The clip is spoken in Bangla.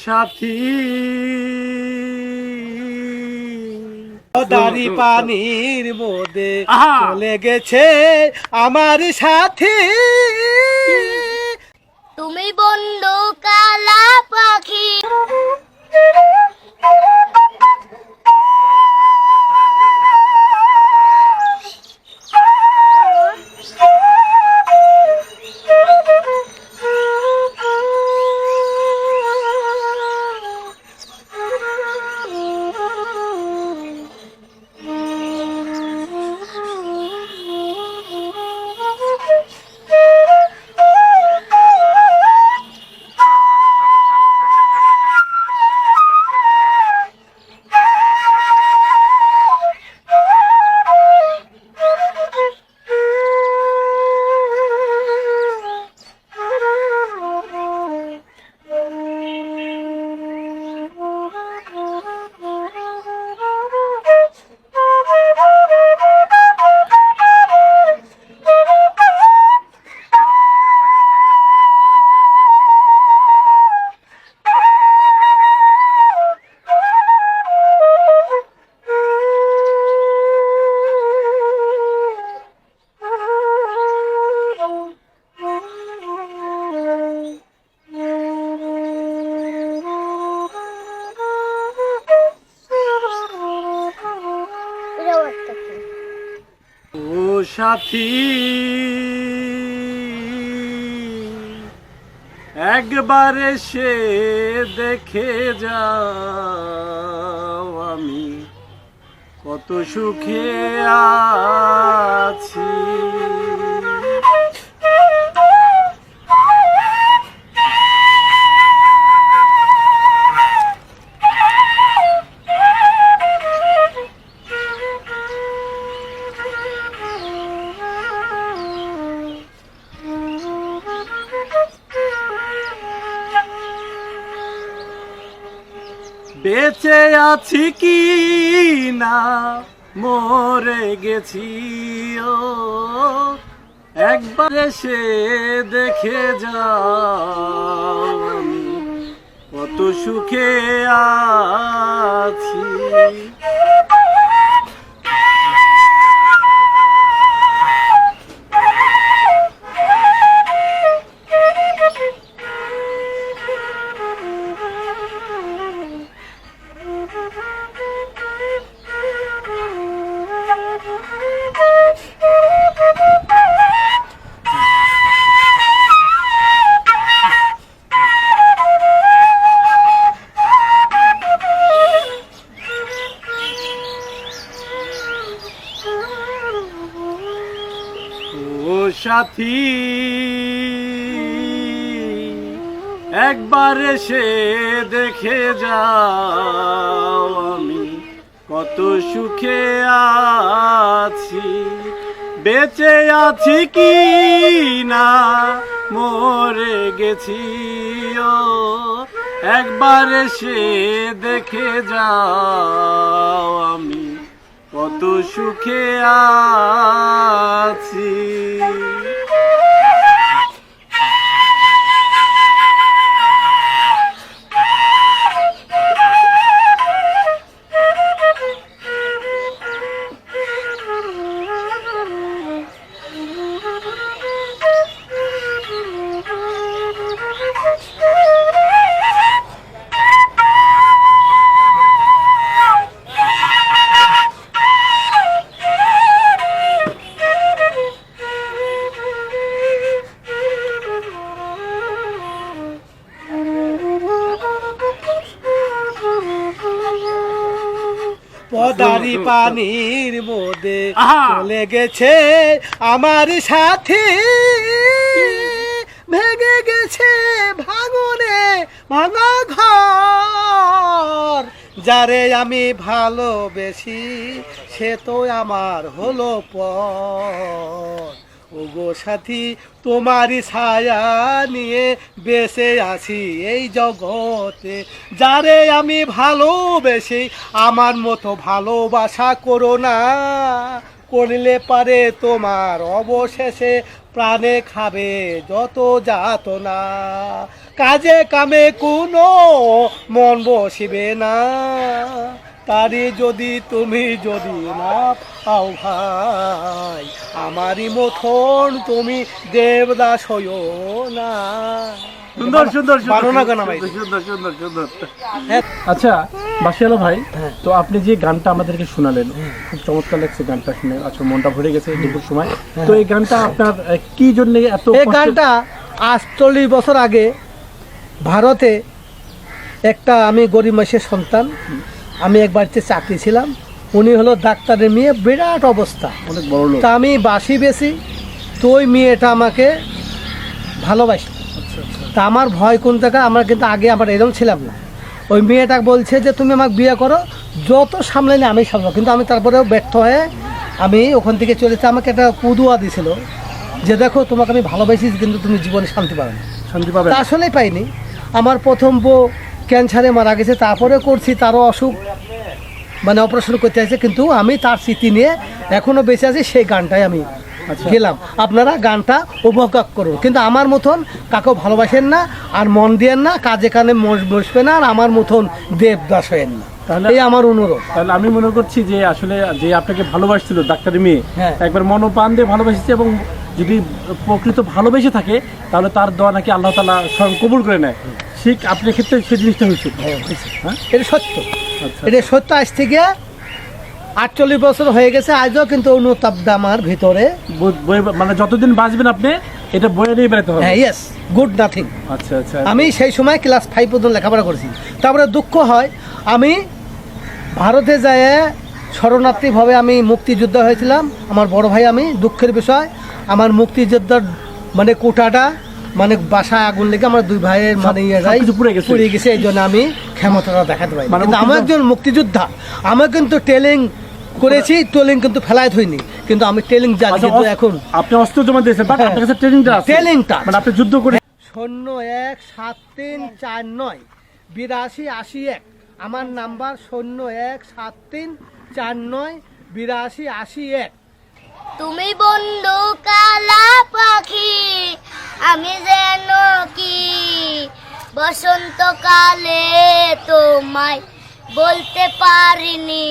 সাথী দাড়ি পানির মধ্যে চলে গেছে আমার সাথী। তুমি বন্ধু কালা পাখি। ও সাথী একবার এসে দেখে যাও আমি কত সুখে আছি। বেঁচে আছি কি না মরে গেছি ও একবার এসে দেখে যাও আমি কত সুখে আছি। ও সাথী একবার এসে দেখে যাও আমি কত সুখে আছি। বেঁচে আছি কি না মরে গেছি ও একবার এসে দেখে যাও আমি কত সুখে আছি। দাড়ি পানির মধ্যে চলে গেছে আমার সাথী। ভেঙে গেছে ভাঙনে ভাঙা ঘর। যারে আমি ভালোবেসি সে তো আমার হলো পর। ওগো সাথী তোমারই ছায়া নিয়ে বেঁচে আছি এই জগতে। যারে আমি ভালোবেসে আমার মতো ভালোবাসা করো না, করলে পারে তোমার অবশেষে প্রাণে খাবে যত যাতনা, কাজে কামে কোনো মন বসিবে না, তারি যদি তুমি যদি না পাও ভাই, আমারই মতন তুমি দেবদাস হইও না। সুন্দর সুন্দর বারোনা গান আমার। সুন্দর সুন্দর সুন্দর। হ্যাঁ। আচ্ছা বাসিয়ালো ভাই, হ্যাঁ। তো আপনি যে গানটা আমাদেরকে শোনালেন খুব চমৎকার লাগছে গানটা শুনে, আচ্ছা মনটা ভরে গেছে দুপুর সময়। তো এই গানটা আপনার কি জন্য এত এই কষ্ট- গানটা 48 বছর আগে ভারতে একটা, আমি গরিব মাসের সন্তান, আমি এক বাড়িতে চাকরি ছিলাম, উনি হলো ডাক্তারের মেয়ে, বিরাট অবস্থা, অনেক বড় লোক। তা আমি বাসি বেশি, তো ওই মেয়েটা আমাকে ভালোবাসে। আচ্ছা আচ্ছা। তা আমার ভয় কোন জায়গায়, আমরা কিন্তু আগে আমার এরকম ছিলাম না, ওই মেয়েটা বলছে যে তুমি আমাকে বিয়ে করো, যত সামলে নিয়ে আমি সামলাবো, কিন্তু আমি তারপরেও ব্যর্থ হয়ে আমি ওখান থেকে চলেছি। আমাকে একটা কুদুয়া দিয়েছিল যে দেখো তোমাকে আমি ভালোবাসি, কিন্তু তুমি জীবনে শান্তি পাবে না। শান্তি পাবে তা আসলেই পাইনি। আমার প্রথম বউ ক্যান্সারে মারা গেছে, তারপরে করছি, তারও অসুখ, মানে অপারেশন করতে আছে, কিন্তু আমি তার স্মৃতি নিয়ে এখনও বেঁচে আছি, সেই গানটাই আমি আচ্ছা। গেলাম। আপনারা গানটা উপভোগ করুন, কিন্তু আমার মতন কাকেও ভালোবাসেন না, আর মন দিয়েন না, কাজে কানে বসবে না, আর আমার মতন দেবদাস হয়েন না, তাহলে এই আমার অনুরোধ। তাহলে আমি মনে করছি যে আসলে যে আপনাকে ভালোবাসছিল ডাক্তারি মেয়ে, হ্যাঁ। একবার মনোপ্রাণ দিয়ে ভালোবেসেছে, এবং যদি প্রকৃত ভালোবেসে থাকে তাহলে তার দোয়া নাকি আল্লাহ তাআলা স্বয়ং কবুল করে নেয়। ঠিক আপনার ক্ষেত্রে সেই জিনিসটা হয়েছে। হ্যাঁ? এটা সত্য, আচ্ছা। এটা সত্য। আজ থেকে 48 বছর হয়ে গেছে, আজও কিন্তু অনুতাপটা আমার ভিতরে। মানে যতদিন বাঁচবেন আপনি এটা বয়ে নিয়ে বেড়াতে হবে। হ্যাঁ, ইয়েস, গুড নাথিং। আচ্ছা আচ্ছা। আমি সেই সময় ক্লাস 5 পর্যন্ত লেখাপড়া করেছি। তারপরে দুঃখ হয়, আমি ভারতে যায় শরণার্থীভাবে আমি মুক্তিযোদ্ধা হয়েছিলাম। আমার বড় ভাই, আমি দুঃখের বিষয়, আমার মুক্তিযোদ্ধার মানে কোটাটা, মানে বাসায় আগুন লেগে আমার দুই ভাইয়ের মানে সবকিছু পুড়ে গেছে। পুড়ে গেছে, এই জন্য আমি ক্ষমতাটা দেখাতে পারি। মানে কিন্তু আমি একজন মুক্তিযোদ্ধা, আমি কিন্তু ট্রেনিং করেছি, ট্রেনিং কিন্তু ফেলায় থইনি, কিন্তু আমি ট্রেনিং জানি। আচ্ছা, কিন্তু এখন আপনি অস্ত্র জমা দিয়েছেন, বাট হ্যাঁ। আপনার কাছে ট্রেনিংটা আছে। ট্রেনিংটা মানে আপনি যুদ্ধ করে 017349 82 81, আমার নাম্বার 017349 82 81। তুমি বন্ধু কালা পাখি, আমি যেন কি বসন্তকালে তোমায় বলতে পারিনি।